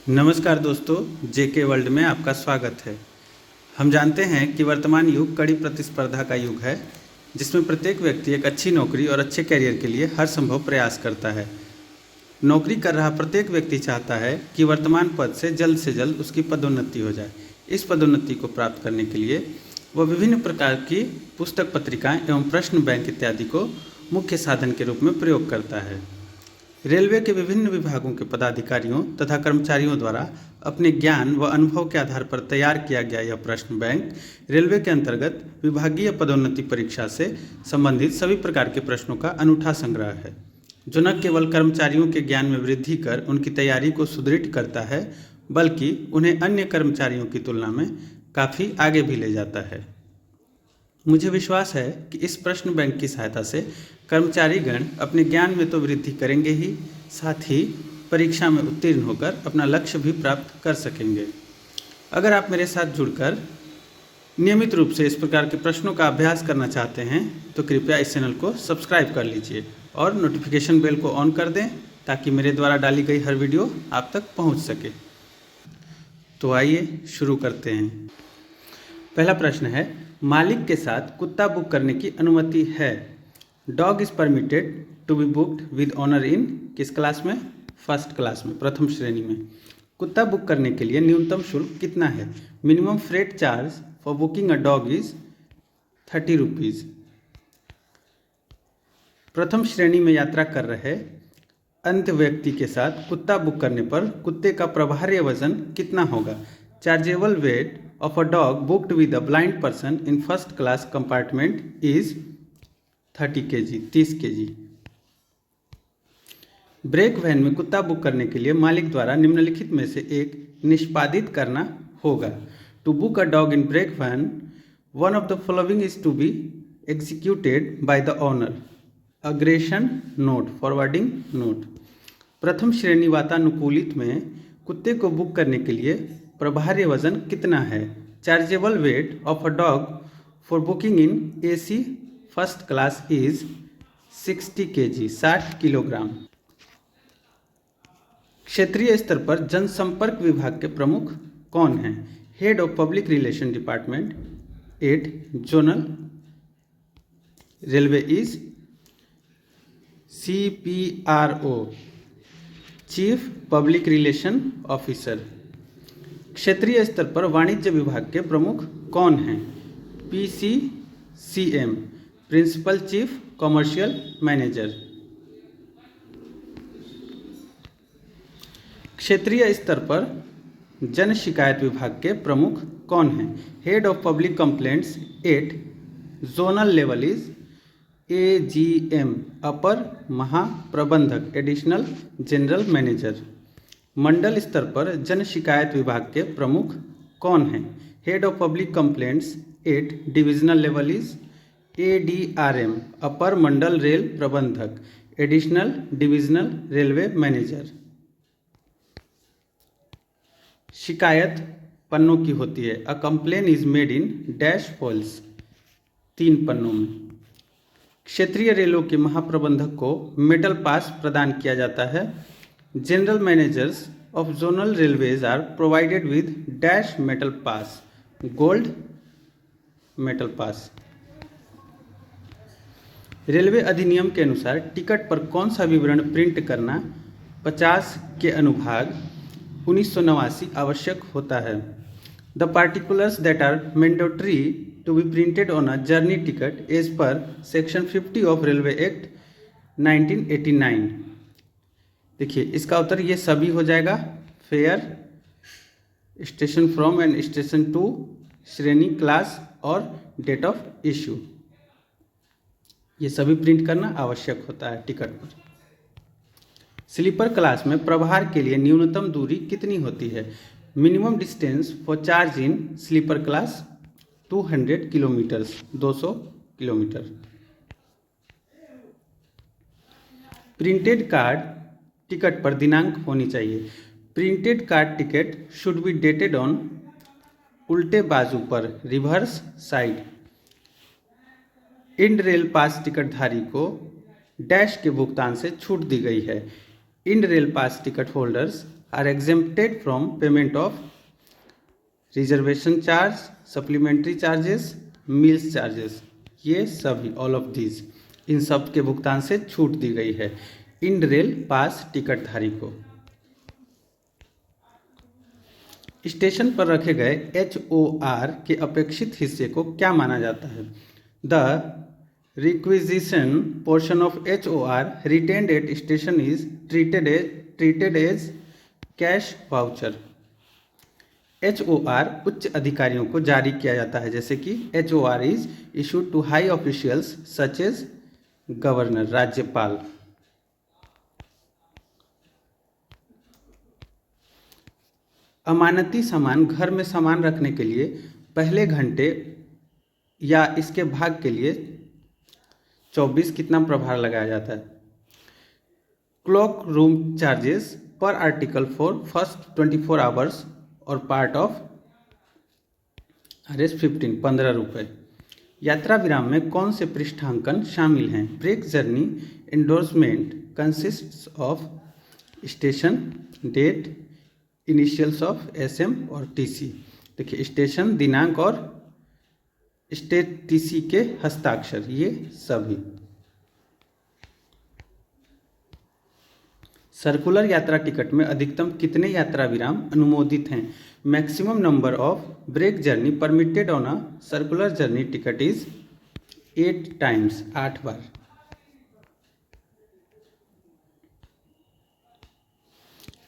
नमस्कार दोस्तों, जेके वर्ल्ड में आपका स्वागत है। हम जानते हैं कि वर्तमान युग कड़ी प्रतिस्पर्धा का युग है, जिसमें प्रत्येक व्यक्ति एक अच्छी नौकरी और अच्छे करियर के लिए हर संभव प्रयास करता है। नौकरी कर रहा प्रत्येक व्यक्ति चाहता है कि वर्तमान पद से जल्द उसकी पदोन्नति हो जाए। इस पदोन्नति को प्राप्त करने के लिए वह विभिन्न प्रकार की पुस्तक पत्रिकाएं एवं प्रश्न बैंक इत्यादि को मुख्य साधन के रूप में प्रयोग करता है। रेलवे के विभिन्न विभागों के पदाधिकारियों तथा कर्मचारियों द्वारा अपने ज्ञान व अनुभव के आधार पर तैयार किया गया यह प्रश्न बैंक रेलवे के अंतर्गत विभागीय पदोन्नति परीक्षा से संबंधित सभी प्रकार के प्रश्नों का अनूठा संग्रह है, जो न केवल कर्मचारियों के ज्ञान में वृद्धि कर उनकी तैयारी को सुदृढ़ करता है, बल्कि उन्हें अन्य कर्मचारियों की तुलना में काफ़ी आगे भी ले जाता है। मुझे विश्वास है कि इस प्रश्न बैंक की सहायता से कर्मचारीगण अपने ज्ञान में तो वृद्धि करेंगे ही, साथ ही परीक्षा में उत्तीर्ण होकर अपना लक्ष्य भी प्राप्त कर सकेंगे। अगर आप मेरे साथ जुड़कर नियमित रूप से इस प्रकार के प्रश्नों का अभ्यास करना चाहते हैं तो कृपया इस चैनल को सब्सक्राइब कर लीजिए और नोटिफिकेशन बेल को ऑन कर दें, ताकि मेरे द्वारा डाली गई हर वीडियो आप तक पहुंच सके। तो आइए शुरू करते हैं। पहला प्रश्न है, मालिक के साथ कुत्ता बुक करने की अनुमति है। Dog is permitted to be booked with honour in किस क्लास में? फर्स्ट क्लास में, प्रथम श्रेणी में। कुत्ता बुक करने के लिए न्यूनतम शुल्क कितना है? Minimum freight charge for booking a dog is 30 rupees. प्रथम श्रेणी में यात्रा कर रहे अंत व्यक्ति के साथ कुत्ता बुक करने पर कुत्ते का प्रभार्य वजन कितना होगा? Chargeable weight of a dog booked with a blind person in first class compartment is 30 kg, 30 kg। Brake van में कुत्ता बुक करने के लिए मालिक द्वारा निम्नलिखित में से एक निष्पादित करना होगा। To book a dog in brake van, one of the following is to be executed by the owner. अग्रेशन नोट, फॉरवर्डिंग नोट। प्रथम श्रेणी वातानुकूलित में कुत्ते को बुक करने के लिए प्रभार्य वजन कितना है? Chargeable weight of a dog for booking in AC first class is 60 kg, 60 kilogram. क्षेत्रीय स्तर पर जनसंपर्क विभाग के प्रमुख कौन हैं? Head of public relation department 8 zonal railway is CPRO, chief public relation officer. क्षेत्रीय स्तर पर वाणिज्य विभाग के प्रमुख कौन हैं? PCCM, principal chief commercial manager. क्षेत्रीय स्तर पर जन शिकायत विभाग के प्रमुख कौन हैं? Head of public complaints 8 zonal level is AGM, अपर महाप्रबंधक, एडिशनल जनरल मैनेजर। मंडल स्तर पर जन शिकायत विभाग के प्रमुख कौन हैं? Head of public complaints 8 divisional level is ADRM, अपर मंडल रेल प्रबंधक, एडिशनल डिविजनल रेलवे मैनेजर। शिकायत पन्नों की होती है। A complaint is made in dash folds, 3 पन्नों में। क्षेत्रीय रेलों के महाप्रबंधक को मेटल पास प्रदान किया जाता है। General managers of zonal railways are provided with dash metal pass, gold metal pass। Railway अधिनियम के अनुसार टिकट पर कौन सा विवरण प्रिंट करना 50 के अनुभाग 1989 आवश्यक होता है? The particulars that are mandatory to be printed on a journey ticket as per section 50 of railway act 1989। देखिए, इसका उत्तर ये सभी हो जाएगा। Fare, station from and station to, श्रेणी, क्लास और डेट ऑफ इश्यू, ये सभी प्रिंट करना आवश्यक होता है टिकट पर। स्लीपर क्लास में प्रभार के लिए न्यूनतम दूरी कितनी होती है? Minimum distance for charge in sleeper class 200 kilometres, 200 kilometre. Printed card ticket पर दिनांक होनी चाहिए। Printed card ticket should be dated on, उल्टे बाजू पर, reverse side. Indrail pass टिकटधारी को डैश के भुगतान से छूट दी गई है। Indrail pass ticket holders are exempted from payment of reservation charge, supplementary charges, meals charges. ये सभी ऑल ऑफ दीज, इन सब के भुगतान से छूट दी गई है इन रेल पास टिकटधारी को। स्टेशन पर रखे गए HOR के अपेक्षित हिस्से को क्या माना जाता है? The requisition portion of HOR retained at station is treated as cash voucher। HOR उच्च अधिकारियों को जारी किया जाता है, जैसे कि HOR is issued to high officials such as governor, राज्यपाल। अमानती सामान घर में सामान रखने के लिए पहले घंटे या इसके भाग के लिए 24 कितना प्रभार लगाया जाता है? क्लॉक रूम चार्जेस पर आर्टिकल फॉर फर्स्ट 24 आवर्स और पार्ट ऑफ RS 15 रुपये। यात्रा विराम में कौन से पृष्ठांकन शामिल हैं? Break journey endorsement consists of station date, initials of SM और TC। देखिए, स्टेशन, दिनांक और स्टेट TC के हस्ताक्षर, ये सभी। सर्कुलर यात्रा टिकट में अधिकतम कितने यात्रा विराम अनुमोदित हैं? Maximum number of break journey permitted on a circular journey ticket is 8 times, 8 बार।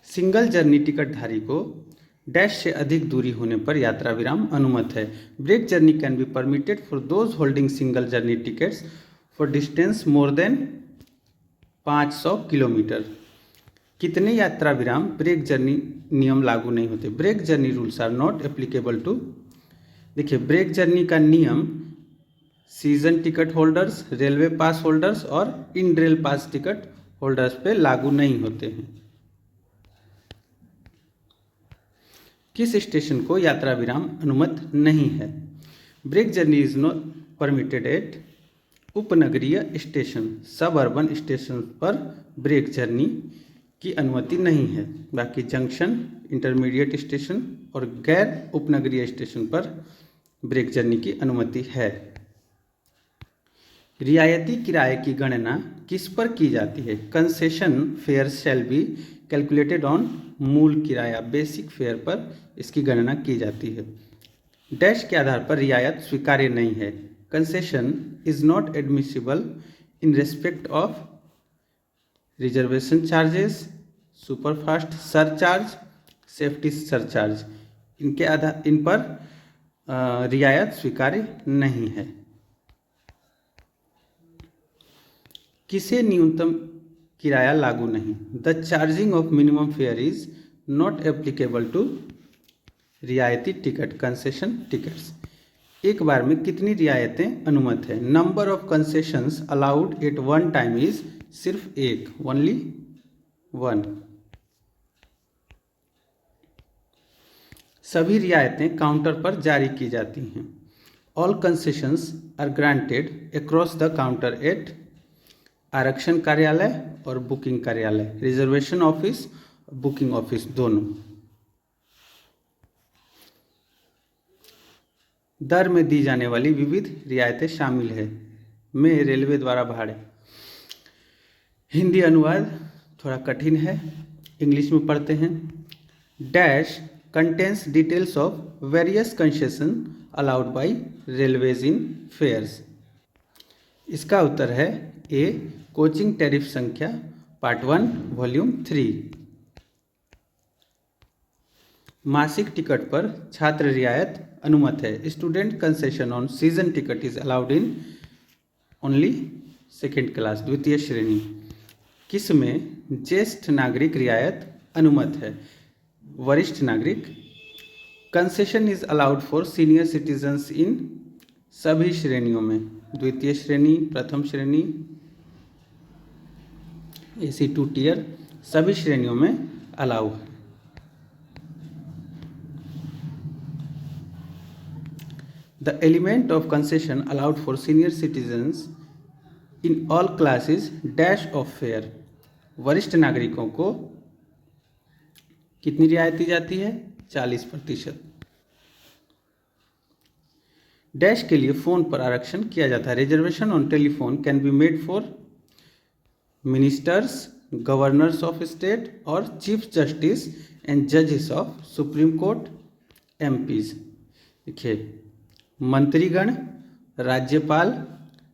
सिंगल जर्नी टिकटधारी को डैश से अधिक दूरी होने पर यात्रा विराम अनुमत है। Break journey can be permitted for those holding single journey tickets for distance more than 500 kilometre. कितने यात्रा विराम ब्रेक जर्नी नियम लागू नहीं होते? Break journey rules are not applicable to. देखिए, ब्रेक जर्नी का नियम season ticket holders, railway pass holders और Indrail pass ticket holders पे लागू नहीं होते हैं। किस स्टेशन को यात्रा विराम अनुमत नहीं है? Break journey is not permitted at उपनगरीय स्टेशन, सब अर्बन स्टेशन पर ब्रेक जर्नी की अनुमति नहीं है। बाकी जंक्शन, इंटरमीडिएट स्टेशन और गैर उपनगरीय स्टेशन पर ब्रेक जर्नी की अनुमति है। रियायती किराए की गणना किस पर की जाती है? Concession fair shall be calculated on मूल किराया, बेसिक फेयर पर इसकी गणना की जाती है। डैश के आधार पर रियायत स्वीकार्य नहीं है। Concession is not admissible in respect of reservation charges, superfast surcharge, safety surcharge. इन पर रियायत स्वीकार्य नहीं है। किसे न्यूनतम किराया लागू नहीं? The charging of minimum fare is not applicable to रियायती टिकट, कंसेशन टिकट्स। एक बार में कितनी रियायतें अनुमत है? Number of concessions allowed at one time is सिर्फ एक, ओनली 1। सभी रियायतें काउंटर पर जारी की जाती हैं। All concessions are granted across the counter at आरक्षण कार्यालय और बुकिंग कार्यालय, रिजर्वेशन ऑफिस, बुकिंग ऑफिस दोनों। दर में दी जाने वाली विविध रियायतें शामिल है में रेलवे द्वारा भाड़े। हिंदी अनुवाद थोड़ा कठिन है, इंग्लिश में पढ़ते हैं। Dash contains details of various concession allowed by railways in fares. इसका उत्तर है ए, कोचिंग टैरिफ संख्या पार्ट 1 वॉल्यूम 3। मासिक टिकट पर छात्र रियायत अनुमत है। Student concession on season ticket is allowed in only second class, द्वितीय श्रेणी। किसमें ज्येष्ठ नागरिक रियायत अनुमत है? वरिष्ठ नागरिक। Concession is allowed for senior citizens इन सभी श्रेणियों में, द्वितीय श्रेणी, प्रथम श्रेणी, AC 2 टियर, सभी श्रेणियों में अलाउ है। The element of concession allowed for senior citizens in all classes dash of fare। वरिष्ठ नागरिकों को कितनी रियायत दी जाती है? 40%। डैश के लिए फ़ोन पर आरक्षण किया जाता है। Reservation on telephone can be made for ministers, governors of state और चीफ जस्टिस एंड जजेस ऑफ सुप्रीम कोर्ट, एमपीज। देखिए, मंत्रीगण, राज्यपाल,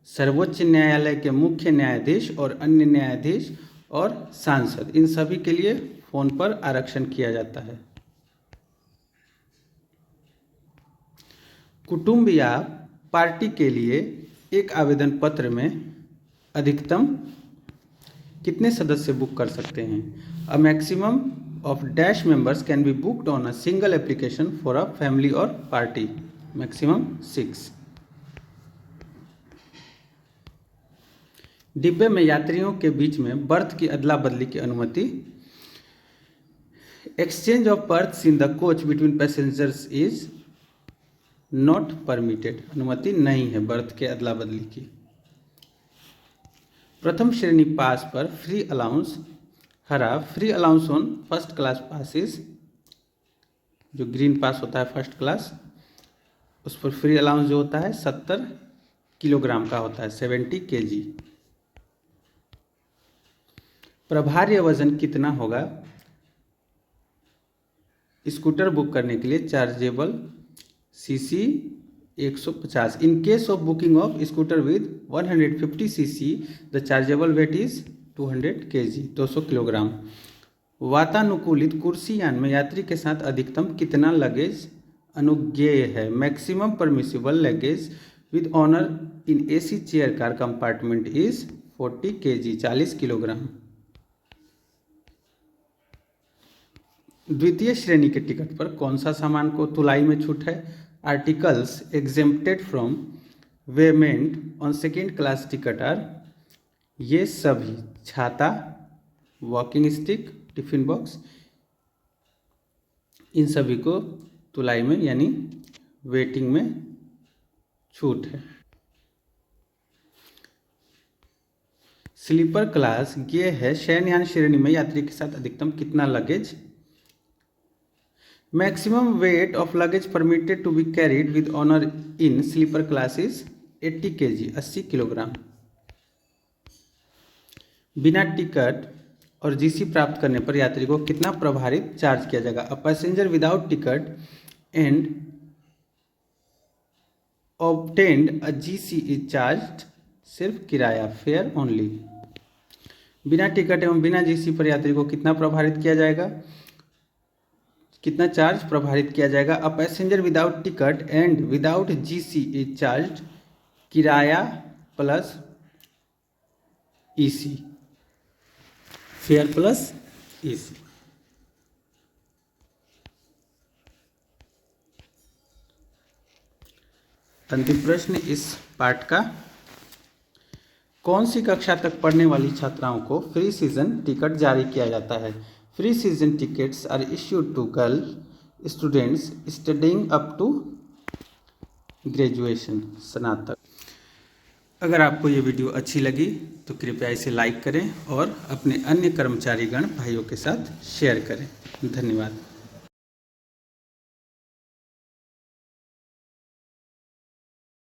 सर्वोच्च न्यायालय के मुख्य न्यायाधीश और अन्य न्यायाधीश और सांसद, इन सभी के लिए फ़ोन पर आरक्षण किया जाता है। कुटुंब या पार्टी के लिए एक आवेदन पत्र में अधिकतम कितने सदस्य बुक कर सकते हैं? A maximum of dash members can be booked on a single application for a family और पार्टी, मैक्सिमम 6। डिब्बे में यात्रियों के बीच में बर्थ की अदला बदली की अनुमति। Exchange of berths in the coach between passengers is not permitted, अनुमति नहीं है बर्थ के अदला बदली की। प्रथम श्रेणी पास पर फ्री अलाउंस हरा, free allowance on first class passes, जो ग्रीन पास होता है फर्स्ट क्लास, उस पर फ्री अलाउंस जो होता है 70 किलोग्राम का होता है, 70 kg। प्रभार्य वजन कितना होगा? स्कूटर बुक करने के लिए chargeable CC 150। In case of booking of scooter with 150 CC the chargeable weight is 200 kg, 200 kilogram. वातानुकूलित कुर्सी यान में यात्री के साथ अधिकतम कितना लगेज अनुज्ञेय है? Maximum permissible luggage with honour in AC chair car compartment is 40 kg, 40 kilogram. द्वितीय श्रेणी के टिकट पर कौन सा सामान को तुलाई में छूट है? Articles exempted from weighment on second class ticket are, ये सभी छाता, वॉकिंग स्टिक, टिफिन बॉक्स, इन सभी को तुलाई में यानी वेटिंग में छूट है। स्लीपर क्लास ये है शयनयान श्रेणी में यात्री के साथ अधिकतम कितना luggage? Maximum weight of luggage permitted to be carried with honour in sleeper class is 80 kg, 80 kilogram. बिना टिकट और जीसी प्राप्त करने पर यात्री को कितना प्रभारित चार्ज किया जाएगा? A passenger without ticket and obtained a GC is charged, सिर्फ किराया, फेयर ओनली। बिना टिकट एवं बिना जीसी पर यात्री को कितना प्रभारित किया जाएगा? कितना चार्ज प्रभारित किया जाएगा? A passenger without ticket and without GC is charged, किराया plus EC, fare plus EC. अंतिम प्रश्न इस पाठ का, कौन सी कक्षा तक पढ़ने वाली छात्राओं को फ्री सीजन टिकट जारी किया जाता है? Free season tickets are issued to girl students studying up to graduation, स्नातक। अगर आपको ये वीडियो अच्छी लगी तो कृपया इसे लाइक करें और अपने अन्य कर्मचारीगण भाइयों के साथ शेयर करें। धन्यवाद।